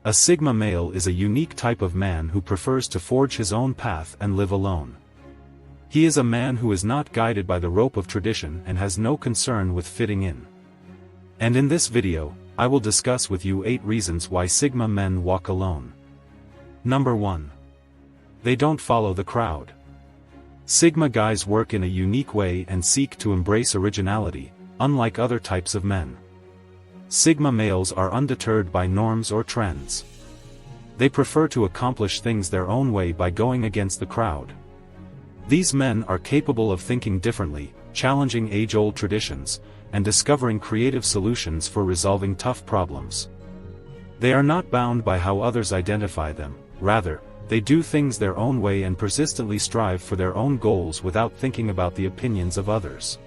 A Sigma male is a unique type of man who prefers to forge his own path and live alone. He is a man who is not guided by the rope of tradition and has no concern with fitting in. And in this video, I will discuss with you 8 reasons why Sigma men walk alone. Number 1. They don't follow the crowd. Sigma guys work in a unique way and seek to embrace originality, unlike other types of men. Sigma males are undeterred by norms or trends. They prefer to accomplish things their own way by going against the crowd. These men are capable of thinking differently, challenging age-old traditions, and discovering creative solutions for resolving tough problems. They are not bound by how others identify them, rather, they do things their own way and persistently strive for their own goals without thinking about the opinions of others.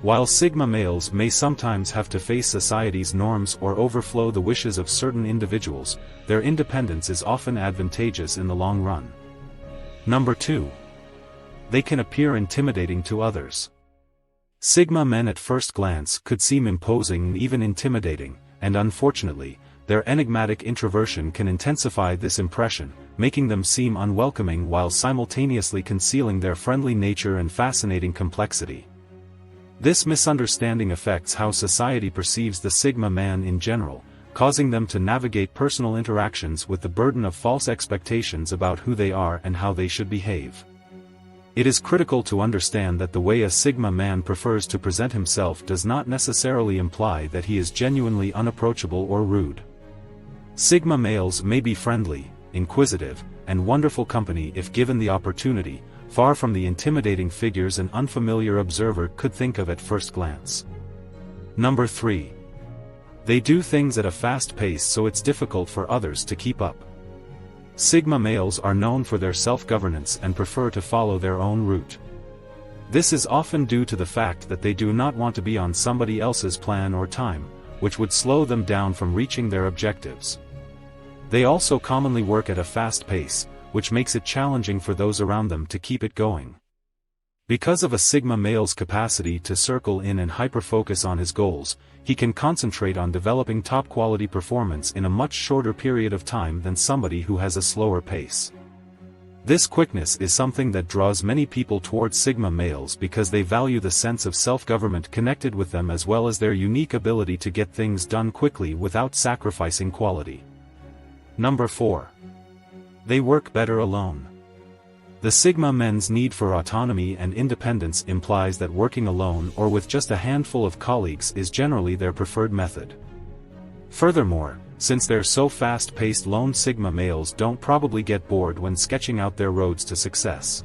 While Sigma males may sometimes have to face society's norms or overflow the wishes of certain individuals, their independence is often advantageous in the long run. Number 2. They can appear intimidating to others. Sigma men at first glance could seem imposing and even intimidating, and unfortunately, their enigmatic introversion can intensify this impression, making them seem unwelcoming while simultaneously concealing their friendly nature and fascinating complexity. This misunderstanding affects how society perceives the Sigma man in general, causing them to navigate personal interactions with the burden of false expectations about who they are and how they should behave. It is critical to understand that the way a Sigma man prefers to present himself does not necessarily imply that he is genuinely unapproachable or rude. Sigma males may be friendly, inquisitive, and wonderful company if given the opportunity, far from the intimidating figures an unfamiliar observer could think of at first glance. Number 3. They do things at a fast pace so it's difficult for others to keep up. Sigma males are known for their self-governance and prefer to follow their own route. This is often due to the fact that they do not want to be on somebody else's plan or time, which would slow them down from reaching their objectives. They also commonly work at a fast pace, which makes it challenging for those around them to keep it going. Because of a Sigma male's capacity to circle in and hyper-focus on his goals, he can concentrate on developing top-quality performance in a much shorter period of time than somebody who has a slower pace. This quickness is something that draws many people towards Sigma males because they value the sense of self-government connected with them as well as their unique ability to get things done quickly without sacrificing quality. Number 4. They work better alone. The Sigma men's need for autonomy and independence implies that working alone or with just a handful of colleagues is generally their preferred method. Furthermore, since they're so fast-paced, lone Sigma males don't probably get bored when sketching out their roads to success.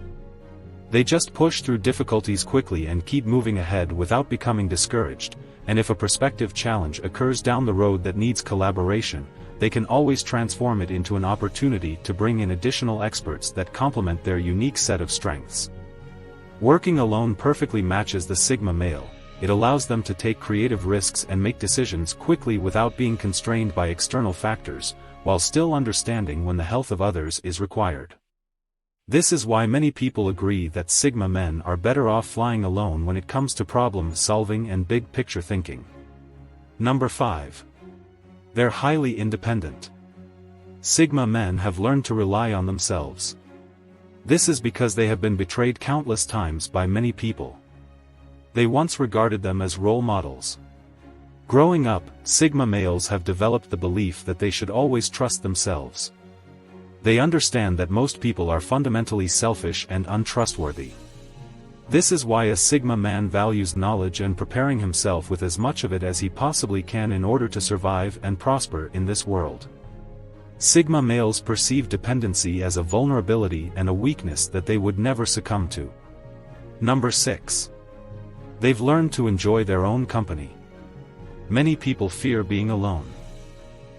They just push through difficulties quickly and keep moving ahead without becoming discouraged, and if a prospective challenge occurs down the road that needs collaboration, they can always transform it into an opportunity to bring in additional experts that complement their unique set of strengths. Working alone perfectly matches the Sigma male. It allows them to take creative risks and make decisions quickly without being constrained by external factors, while still understanding when the health of others is required. This is why many people agree that Sigma men are better off flying alone when it comes to problem solving and big picture thinking. Number 5. They're highly independent. Sigma men have learned to rely on themselves. This is because they have been betrayed countless times by many people. They once regarded them as role models. Growing up, Sigma males have developed the belief that they should always trust themselves. They understand that most people are fundamentally selfish and untrustworthy. This is why a Sigma man values knowledge and preparing himself with as much of it as he possibly can in order to survive and prosper in this world. Sigma males perceive dependency as a vulnerability and a weakness that they would never succumb to. Number 6. They've learned to enjoy their own company. Many people fear being alone,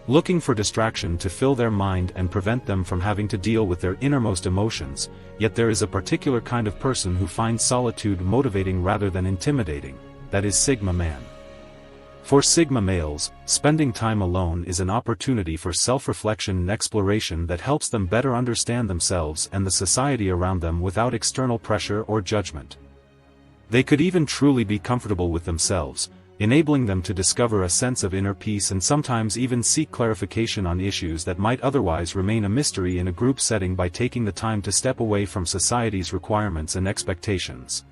looking for distraction to fill their mind and prevent them from having to deal with their innermost emotions, yet there is a particular kind of person who finds solitude motivating rather than intimidating, that is Sigma man. For Sigma males, spending time alone is an opportunity for self-reflection and exploration that helps them better understand themselves and the society around them without external pressure or judgment. They could even truly be comfortable with themselves, enabling them to discover a sense of inner peace and sometimes even seek clarification on issues that might otherwise remain a mystery in a group setting by taking the time to step away from society's requirements and expectations.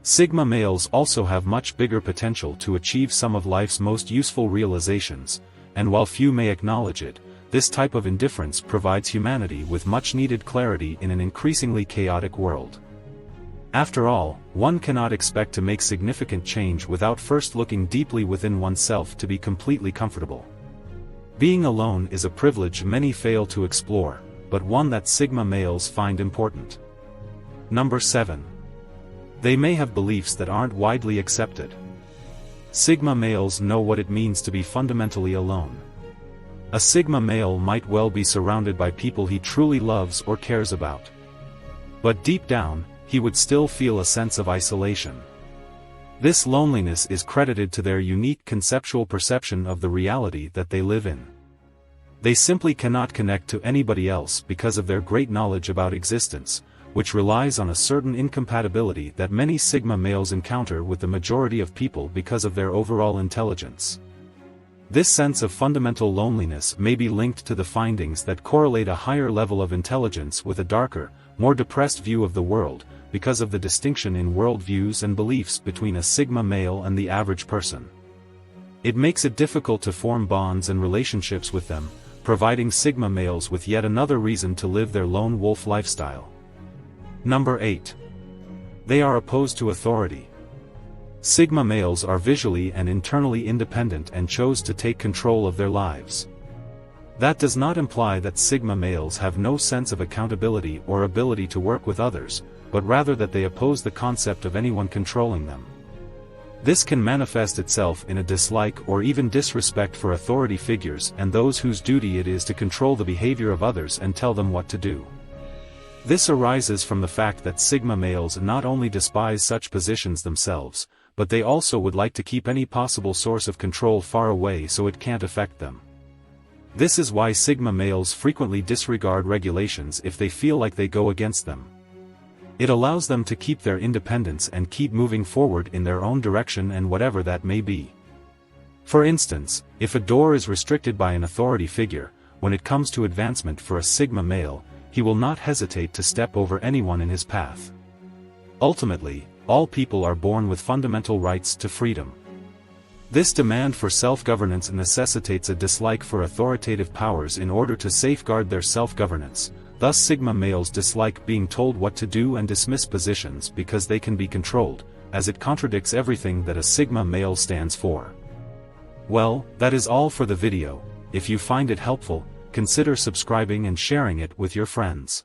Sigma males also have much bigger potential to achieve some of life's most useful realizations, and while few may acknowledge it, this type of indifference provides humanity with much-needed clarity in an increasingly chaotic world. After all, one cannot expect to make significant change without first looking deeply within oneself to be completely comfortable. Being alone is a privilege many fail to explore, but one that Sigma males find important. Number 7. They may have beliefs that aren't widely accepted. Sigma males know what it means to be fundamentally alone. A Sigma male might well be surrounded by people he truly loves or cares about. But deep down, he would still feel a sense of isolation. This loneliness is credited to their unique conceptual perception of the reality that they live in. They simply cannot connect to anybody else because of their great knowledge about existence, which relies on a certain incompatibility that many Sigma males encounter with the majority of people because of their overall intelligence. This sense of fundamental loneliness may be linked to the findings that correlate a higher level of intelligence with a darker, more depressed view of the world, because of the distinction in worldviews and beliefs between a Sigma male and the average person. It makes it difficult to form bonds and relationships with them, providing Sigma males with yet another reason to live their lone wolf lifestyle. Number 8. They are opposed to authority. Sigma males are visually and internally independent and chose to take control of their lives. That does not imply that Sigma males have no sense of accountability or ability to work with others, but rather that they oppose the concept of anyone controlling them. This can manifest itself in a dislike or even disrespect for authority figures and those whose duty it is to control the behavior of others and tell them what to do. This arises from the fact that Sigma males not only despise such positions themselves, but they also would like to keep any possible source of control far away so it can't affect them. This is why Sigma males frequently disregard regulations if they feel like they go against them. It allows them to keep their independence and keep moving forward in their own direction and whatever that may be. For instance, if a door is restricted by an authority figure, when it comes to advancement for a Sigma male, he will not hesitate to step over anyone in his path. Ultimately, all people are born with fundamental rights to freedom. This demand for self-governance necessitates a dislike for authoritative powers in order to safeguard their self-governance. Thus Sigma males dislike being told what to do and dismiss positions because they can be controlled, as it contradicts everything that a Sigma male stands for. Well, that is all for the video. If you find it helpful, consider subscribing and sharing it with your friends.